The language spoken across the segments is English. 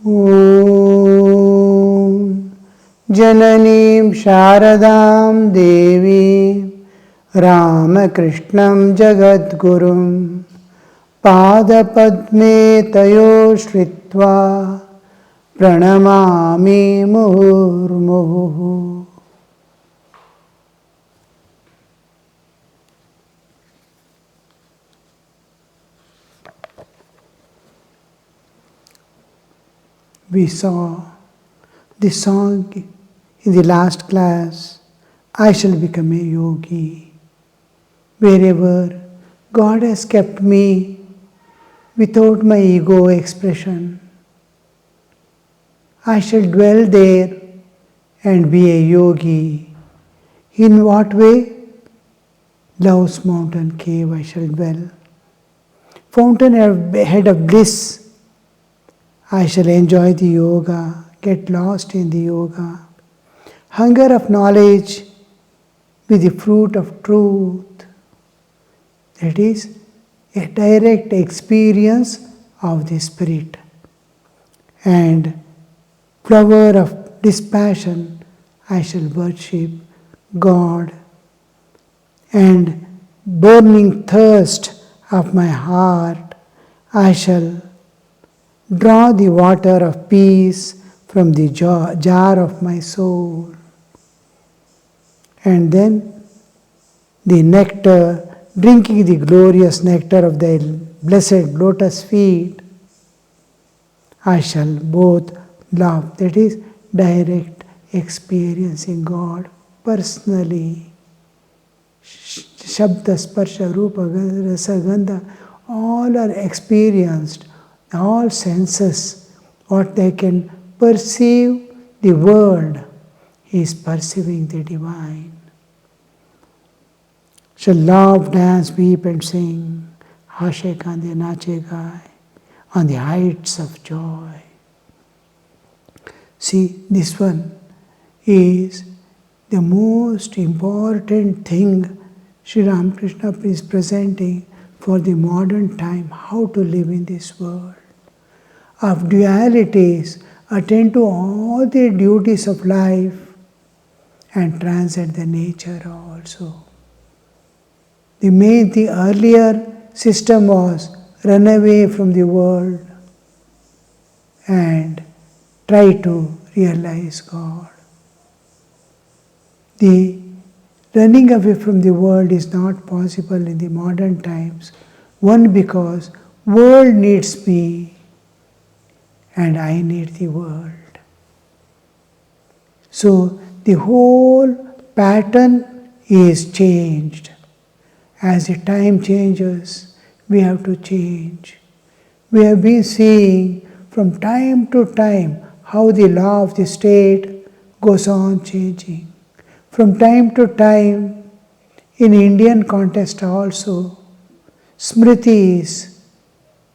Om Jananim Sharadam Devi Ramakrishnam Jagadgurum Padapadme Tayo Shritva Pranamami Murmuhu. We saw the song in the last class, I shall become a yogi. Wherever God has kept me without my ego expression, I shall dwell there and be a yogi. In what way? Love's mountain cave I shall dwell. Fountainhead of bliss, I shall enjoy the yoga, get lost in the yoga. Hunger of knowledge with the fruit of truth. That is a direct experience of the Spirit. And flower of dispassion, I shall worship God. And burning thirst of my heart, I shall draw the water of peace from the jar of my soul. And then the nectar, drinking the glorious nectar of the blessed lotus feet, I shall both love, that is, direct experiencing God personally. Shabda, Sparsha, Rupa, Rasa, Gandha, all are experienced. All senses, what they can perceive the world, is perceiving the divine. Shall love, dance, weep and sing, Hashe Kande Nache Gai, on the heights of joy. See, this one is the most important thing Sri Ramakrishna is presenting for the modern time, how to live in this world. Of dualities, attend to all the duties of life and transcend the nature also. The earlier system was run away from the world and try to realize God. The running away from the world is not possible in the modern times. One, because world needs me and I need the world. So the whole pattern is changed. As the time changes, we have to change. We have been seeing from time to time how the law of the state goes on changing. From time to time, in Indian context also, Smritis,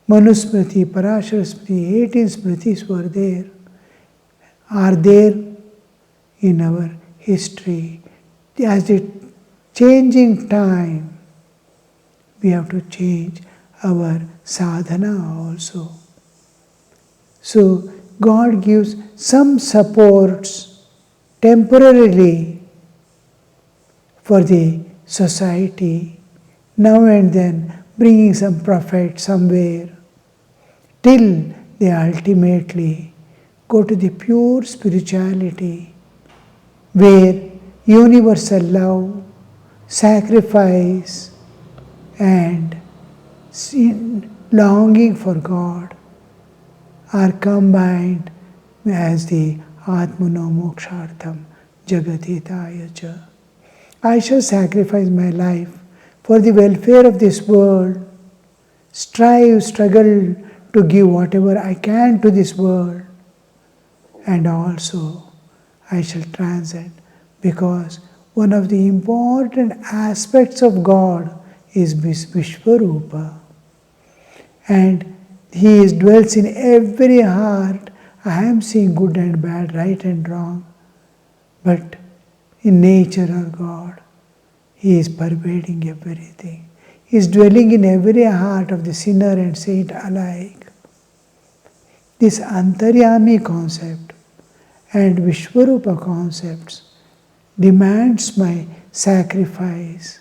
Manusmriti, Parashara Smriti, 18 Smritis were there, are there in our history. As the changing time, we have to change our sadhana also. So God gives some supports temporarily for the society, now and then bringing some profit somewhere, till they ultimately go to the pure spirituality, where universal love, sacrifice, and longing for God are combined as the Atmano Mokshartham Jagatitaya cha. I shall sacrifice my life for the welfare of this world, struggle to give whatever I can to this world, and also I shall transcend, because one of the important aspects of God is Vishwarupa, and He dwells in every heart. I am seeing good and bad, right and wrong, but in nature or God, He is pervading everything. He is dwelling in every heart of the sinner and saint alike. This Antaryami concept and Vishwarupa concepts demands my sacrifice,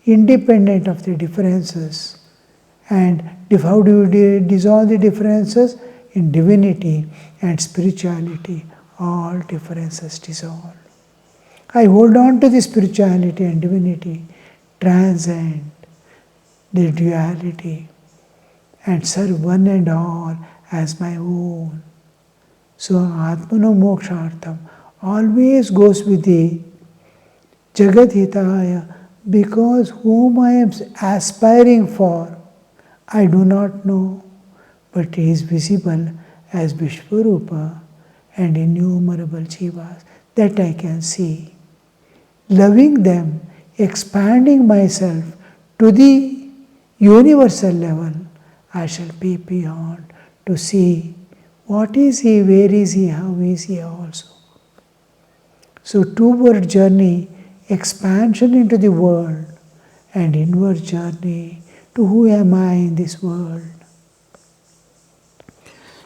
independent of the differences. And how do you dissolve the differences? In divinity and spirituality, all differences dissolve. I hold on to the spirituality and divinity, transcend the duality, and serve one and all as my own. So Atmano Mokshartham always goes with the Jagat Hitaya, because whom I am aspiring for, I do not know, but he is visible as Vishwarupa and innumerable Jivas that I can see. Loving them, expanding myself to the universal level, I shall be beyond to see what is he, where is he, how is he also. So two-word journey, expansion into the world, and inward journey to who am I in this world.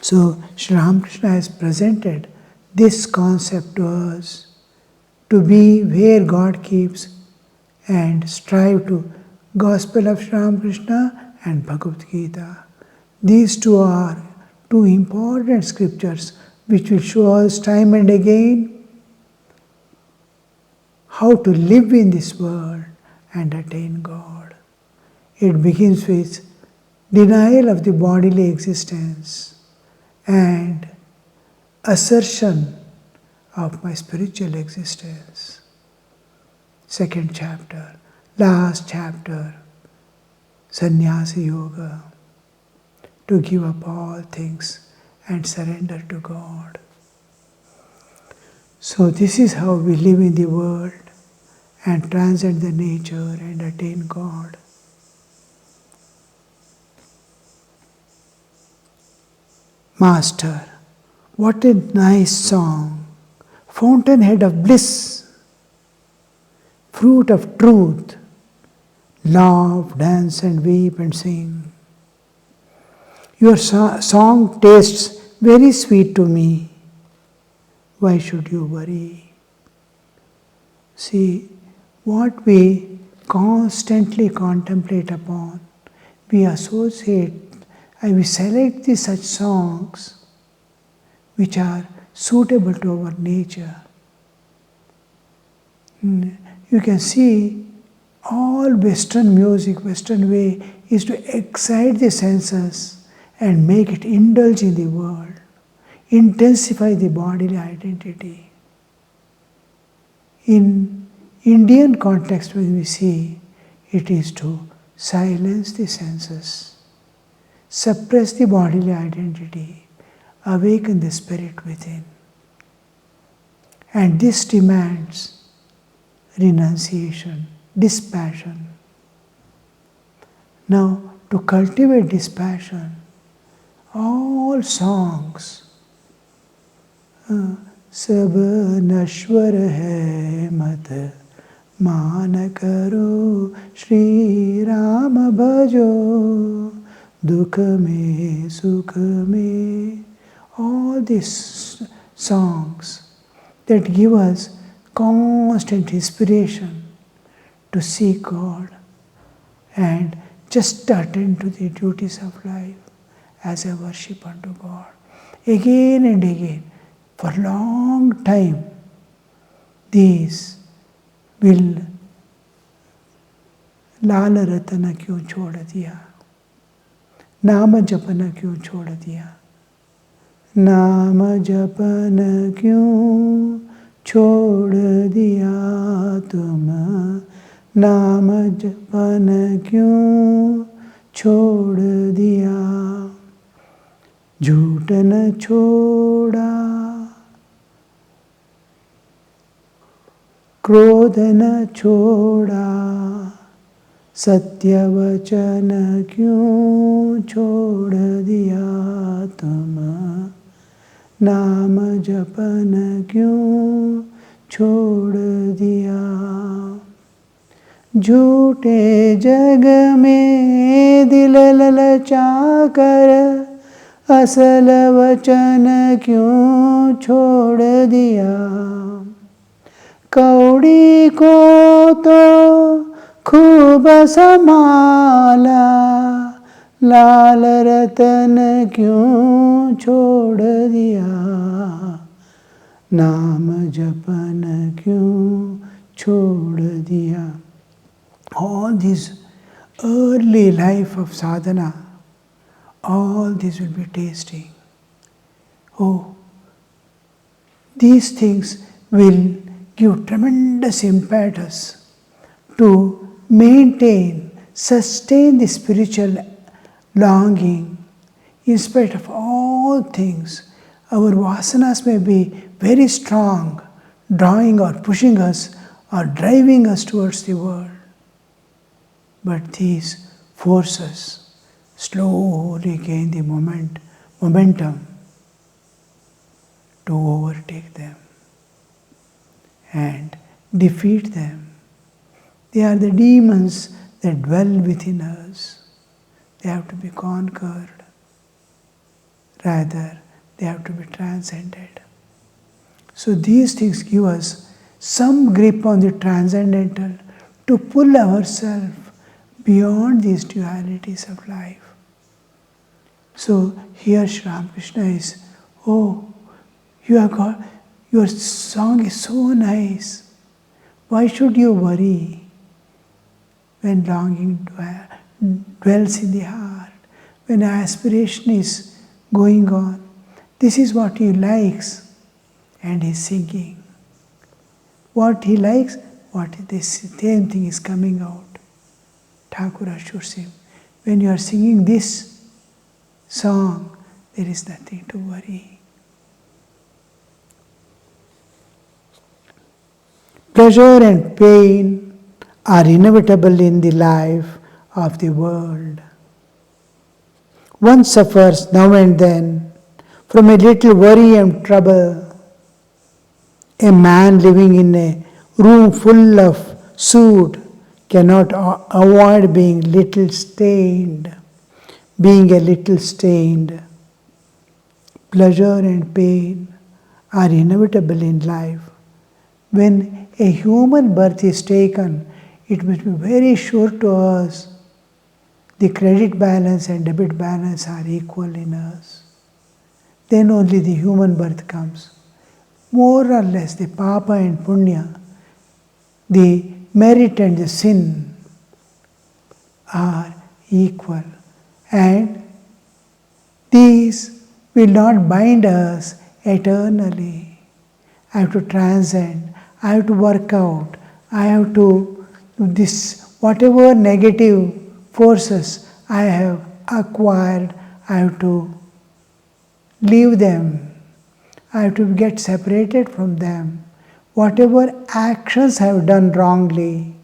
So Sri Ramakrishna has presented this concept to us, to be where God keeps and strive to Gospel of Sri Ramakrishna and Bhagavad Gita. These two are two important scriptures which will show us time and again how to live in this world and attain God. It begins with denial of the bodily existence and assertion of my spiritual existence. Second chapter, last chapter, Sannyasa Yoga, to give up all things and surrender to God. So this is how we live in the world and transcend the nature and attain God. Master, what a nice song! Fountainhead of bliss, fruit of truth, laugh, dance and weep and sing. Your song tastes very sweet to me. Why should you worry? See, what we constantly contemplate upon, we associate and we select such songs which are suitable to our nature. You can see all Western music, Western way is to excite the senses and make it indulge in the world, intensify the bodily identity. In Indian context, when we see, it is to silence the senses, suppress the bodily identity, awaken the spirit within. And this demands renunciation, dispassion. Now, to cultivate dispassion, all songs, सब नश्वर है मत मान करो श्री राम भजो दुख में सुख में. All these songs that give us constant inspiration to seek God and just attend to the duties of life as a worship unto God. Again and again, for a long time, these will लाल रतन क्यों छोड़ दिया, नाम जपन क्यों छोड़ दिया, नाम जपन क्यों छोड़ दिया तुम, नाम जपन क्यों छोड़ दिया, झूठ न छोड़ा, क्रोध न छोड़ा, सत्य वचन क्यों छोड़ दिया तुम, नाम जपन क्यों छोड़ दिया. झूठे जग में दिल ललचा कर असल वचन क्यों छोड़ दिया, कौड़ी को तो खूब संभाला, लाल रतन क्यों छोड़ दिया, नाम जपन क्यों छोड़ दिया. All this early life of sadhana, all this will be tasting. Oh, these things will give tremendous impetus to maintain, sustain the spiritual longing. In spite of all things, our vasanas may be very strong, drawing or pushing us or driving us towards the world. But these forces slowly gain the momentum to overtake them and defeat them. They are the demons that dwell within us. They have to be conquered. Rather, they have to be transcended. So these things give us some grip on the transcendental to pull ourselves beyond these dualities of life. So here Sri Ramakrishna is, oh, you have got, your song is so nice. Why should you worry when longing dwells in the heart, when aspiration is going on? This is what he likes, and he's singing. What he likes, what this same thing is coming out. Thakur assures him, when you are singing this song, there is nothing to worry. Pleasure and pain are inevitable in the life of the world. One suffers now and then from a little worry and trouble. A man living in a room full of soot cannot avoid being a little stained. Pleasure and pain are inevitable in life. When a human birth is taken, it must be very sure to us the credit balance and debit balance are equal in us. Then only the human birth comes. More or less the papa and punya, the merit and the sin are equal, and these will not bind us eternally. I have to transcend, I have to work out, I have to do this, whatever negative forces I have acquired, I have to leave them. I have to get separated from them. Whatever actions I have done wrongly,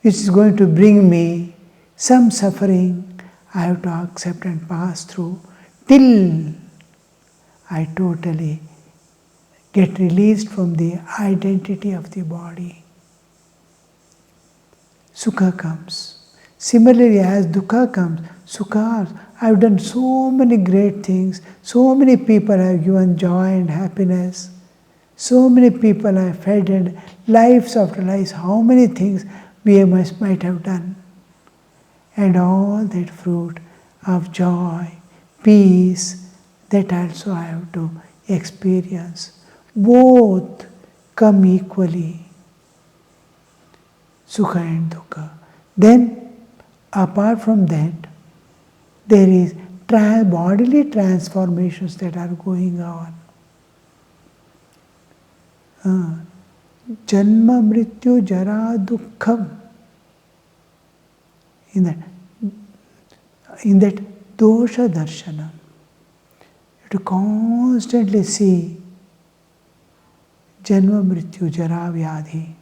which is going to bring me some suffering, I have to accept and pass through till I totally get released from the identity of the body. Sukha comes. Similarly, as dukkha comes, sukha, I have done so many great things, so many people have given joy and happiness, so many people have fed, and lives after lives, how many things we might have done. And all that fruit of joy, peace, that also I have to experience. Both come equally, sukha and dukkha. Then, apart from that, there is bodily transformations that are going on. Janma, mrityu, jara, dukkham. In that dosha darshanam, you have to constantly see janma, mrityu, jara, vyadhi.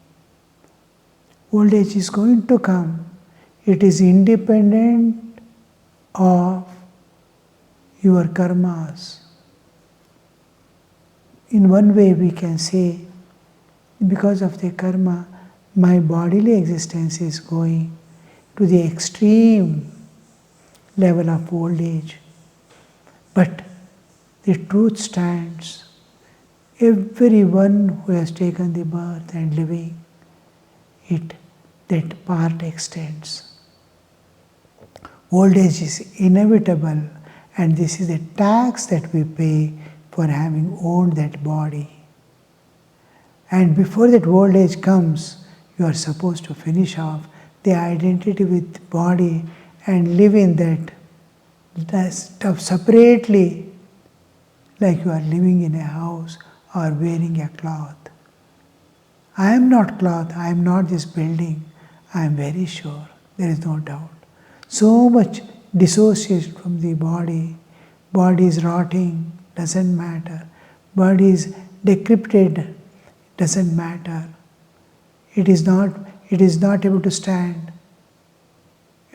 Old age is going to come. It is independent of your karmas. In one way we can say, because of the karma, my bodily existence is going to the extreme level of old age. But the truth stands. Everyone who has taken the birth and living, that part extends. Old age is inevitable, and this is the tax that we pay for having owned that body. And before that old age comes, you are supposed to finish off the identity with body and live in that stuff separately, like you are living in a house or wearing a cloth. I am not cloth, I am not this building, I am very sure, there is no doubt. So much dissociation from the body. Body is rotting, doesn't matter. Body is decrepit, doesn't matter. It is not able to stand.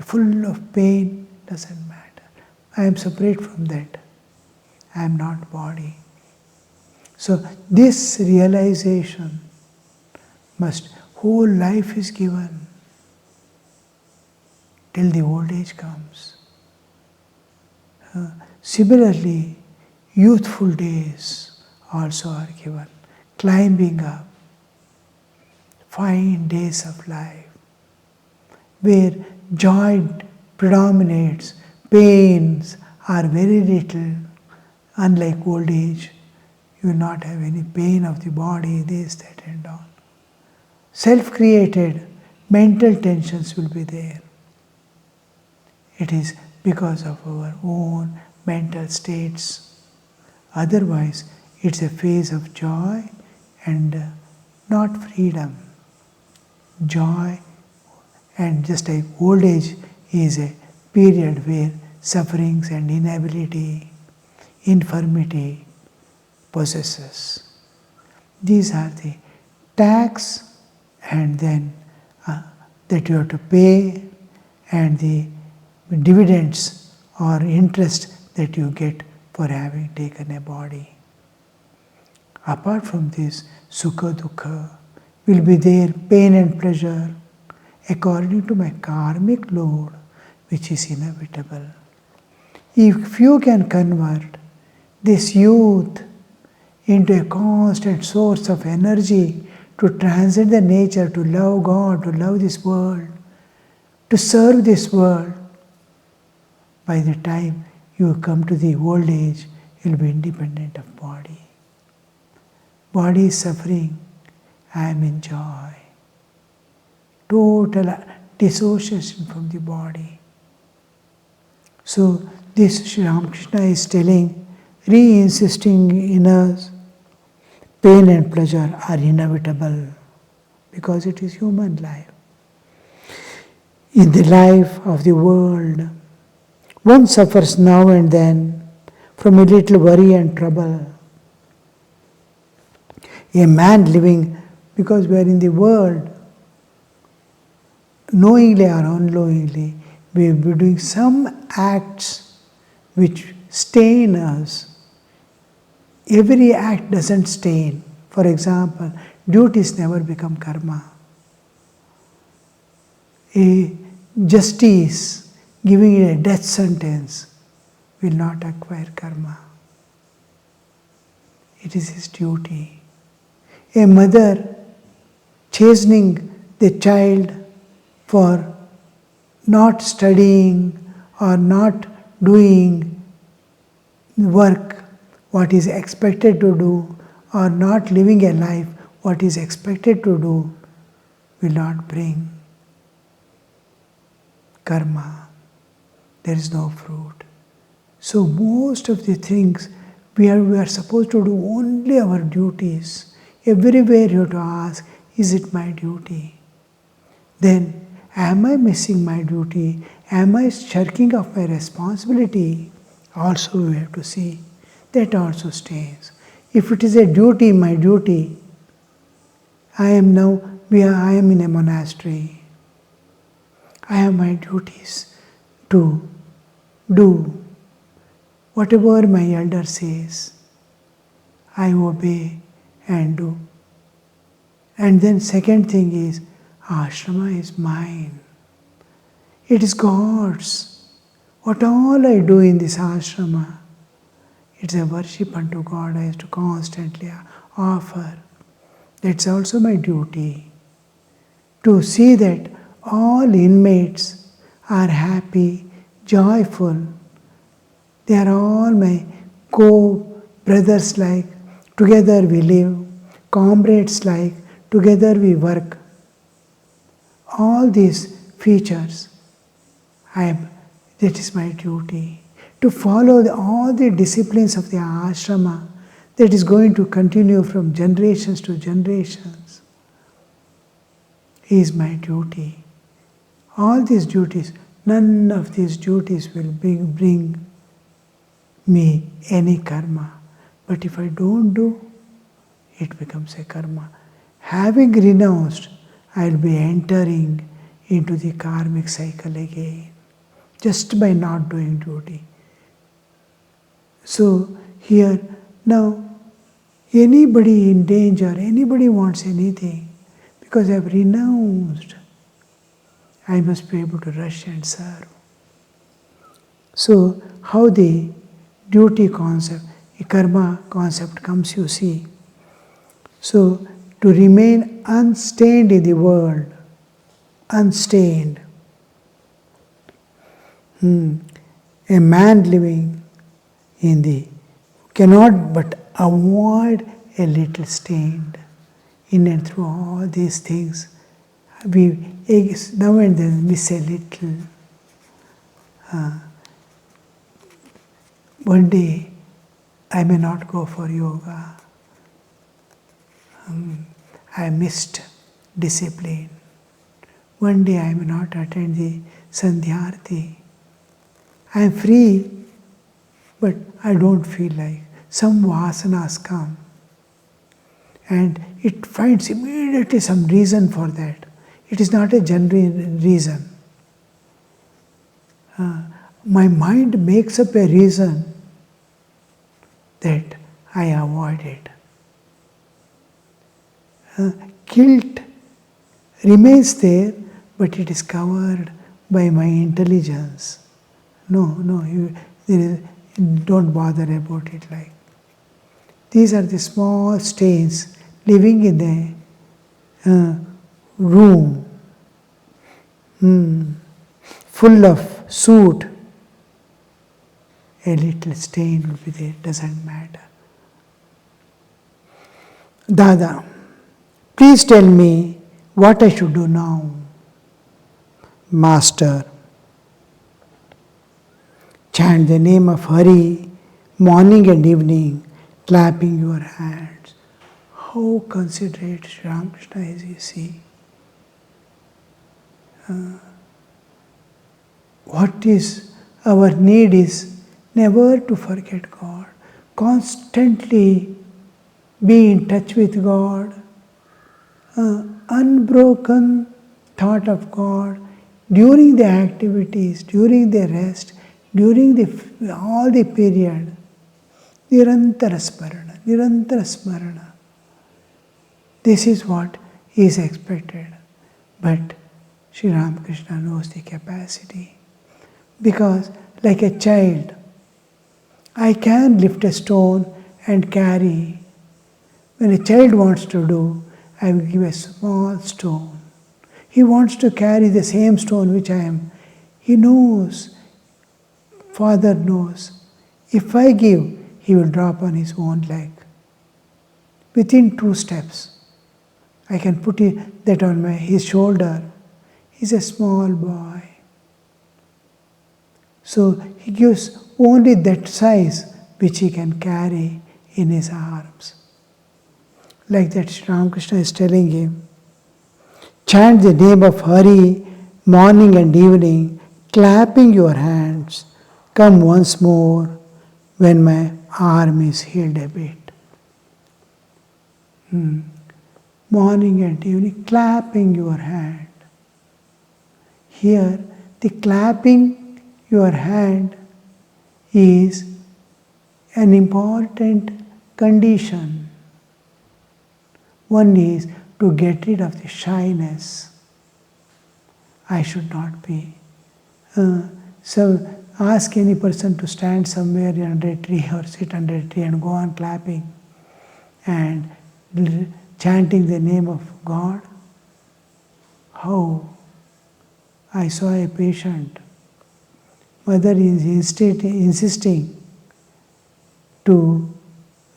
Full of pain, doesn't matter. I am separate from that. I am not body. So this realization whole life is given till the old age comes. Similarly, youthful days also are given, climbing up, fine days of life, where joy predominates, pains are very little, unlike old age. You will not have any pain of the body, this, that and all. Self-created mental tensions will be there. It is because of our own mental states. Otherwise, it's a phase of joy and not freedom. Joy, and just like old age is a period where sufferings and inability, infirmity possesses. These are the tax and then that you have to pay, and the dividends or interest that you get for having taken a body. Apart from this, sukha dukkha will be there, pain and pleasure, according to my karmic load, which is inevitable. If you can convert this youth into a constant source of energy to transcend the nature, to love God, to love this world, to serve this world, by the time you come to the old age, you will be independent of body. Body is suffering, I am in joy. Total dissociation from the body. So this Sri Ramakrishna is telling, re-insisting in us, pain and pleasure are inevitable because it is human life. In the life of the world, one suffers now and then from a little worry and trouble. A man living, because we are in the world, knowingly or unknowingly, we will be doing some acts which stain us. Every act doesn't stain. For example, duties never become karma. A justice giving it a death sentence will not acquire karma. It is his duty. A mother chastening the child for not studying or not doing work what is expected to do, or not living a life what is expected to do, will not bring karma. There is no fruit. So most of the things we are supposed to do only our duties. Everywhere you have to ask, is it my duty? Then, am I missing my duty? Am I shirking of my responsibility? Also we have to see. That also stays. If it is a duty, my duty, I am in a monastery. I have my duties to do whatever my elder says. I obey and do. And then second thing is, ashrama is mine. It is God's. What all I do in this ashrama, It's a worship unto God I have to constantly offer. That's also my duty, to see that all inmates are happy, joyful. They are all my co-brothers like, together we live, comrades like, together we work. All these features, that is my duty, to follow all the disciplines of the ashrama that is going to continue from generations to generations, is my duty. All these duties, none of these duties will bring me any karma. But if I don't do, it becomes a karma. Having renounced, I will be entering into the karmic cycle again, just by not doing duty. So here, now, anybody in danger, anybody wants anything, because I have renounced, I must be able to rush and serve. So how the duty concept, the karma concept comes, you see. So to remain unstained in the world, unstained. A man living in the cannot but avoid a little stained. In and through all these things, we now and then miss a little. One day I may not go for yoga. I missed discipline. One day I may not attend the Sandhyarti. I am free, but I don't feel like. Some vasanas come, and it finds immediately some reason for that. It is not a genuine reason. My mind makes up a reason that I avoid it. Guilt remains there, but it is covered by my intelligence. No, don't bother about it like. These are the small stains living in the room full of soot. A little stain will be there, doesn't matter. Dada, please tell me what I should do now. Master, chant the name of Hari morning and evening, clapping your hands. How considerate Sri Ramakrishna is, you see. What is our need is never to forget God. Constantly be in touch with God. Unbroken thought of God during the activities, during the rest, during all the period. Nirantara smarana. This is what is expected. But Sri Ramakrishna knows the capacity. Because like a child, I can lift a stone and carry. When a child wants to do, I will give a small stone. He wants to carry the same stone which I am. He knows, Father knows. If I give, he will drop on his own leg. Within 2 steps, I can put that on his shoulder. He's a small boy. So he gives only that size which he can carry in his arms. Like that, Sri Ramakrishna is telling him, chant the name of Hari morning and evening, clapping your hands. Come once more when my arm is healed a bit. Morning and evening, clapping your hand. Here, the clapping your hand is an important condition. One is to get rid of the shyness. I should not be. So ask any person to stand somewhere under a tree or sit under a tree and go on clapping and chanting the name of God. How? I saw a patient. Mother is insisting to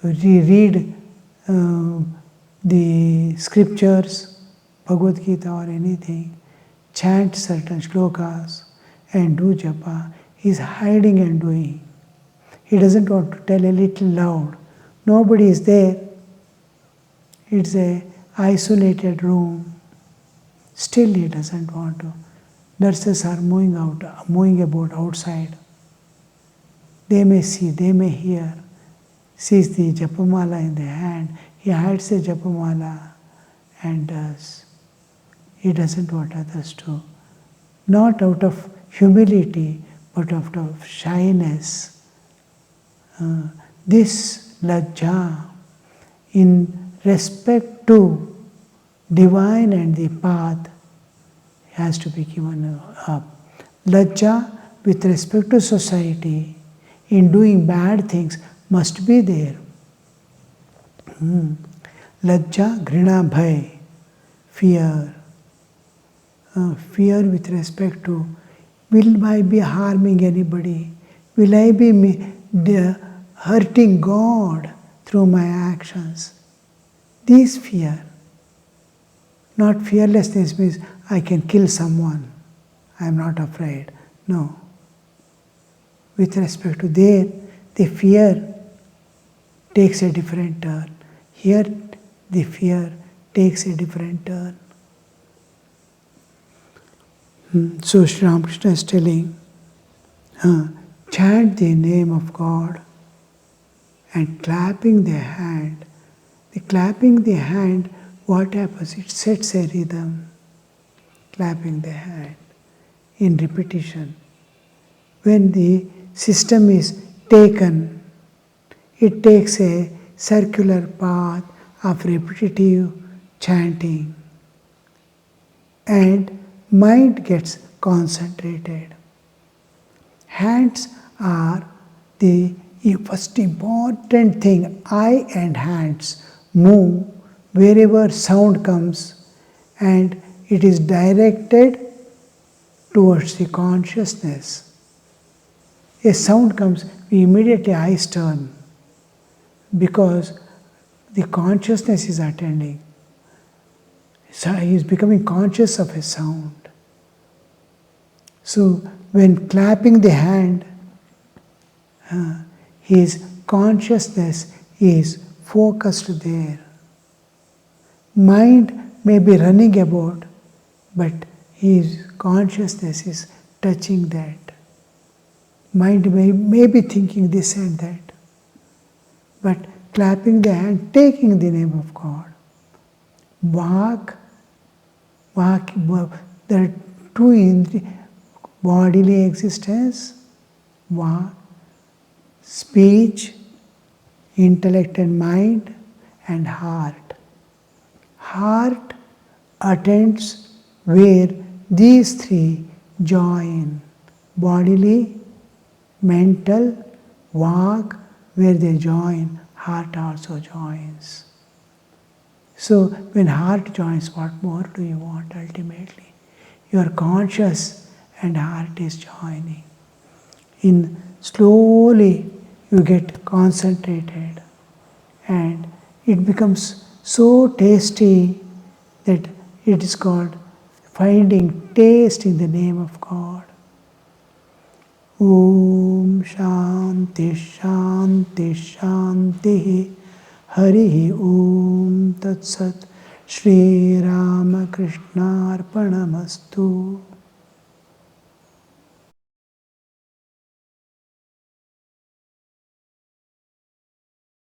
reread the scriptures, Bhagavad Gita or anything, chant certain shlokas and do japa. He is hiding and doing. He doesn't want to tell a little loud. Nobody is there. It's a isolated room. Still he doesn't want to. Nurses are moving about outside. They may see, they may hear. Sees the japamala in the hand. He hides the japamala and does. He doesn't want others to. Not out of humility, but out of shyness. This lajja, in respect to divine and the path, has to be given up. Lajja with respect to society, in doing bad things, must be there. Lajja, grina, bhay, fear. Fear with respect to, will I be harming anybody? Will I be hurting God through my actions? This fear. Not fearlessness means I can kill someone. I am not afraid. No. With respect to there, the fear takes a different turn. Here, the fear takes a different turn. So Sri Ramakrishna is telling, chant the name of God and clapping the hand. The clapping the hand, what happens? It sets a rhythm. Clapping the hand in repetition. When the system is taken, it takes a circular path of repetitive chanting, and mind gets concentrated. Hands are the first important thing. Eye and hands move wherever sound comes, and it is directed towards the consciousness. A sound comes, we immediately eyes turn because the consciousness is attending. So he is becoming conscious of a sound. So when clapping the hand, his consciousness is focused there. Mind may be running about, but his consciousness is touching that. Mind may be thinking this and that, but clapping the hand, taking the name of God. Vak, there are two in bodily existence. Vak, speech, intellect and mind, and heart. Heart attends where these three join. Bodily, mental, vak, where they join, heart also joins. So when heart joins, what more do you want ultimately? You are conscious and heart is joining. Slowly you get concentrated and it becomes so tasty that it is called finding taste in the name of God. Om Shanti Shanti Shanti Hari Om Tat Sat Shri Ramakrishna Arpanamastu.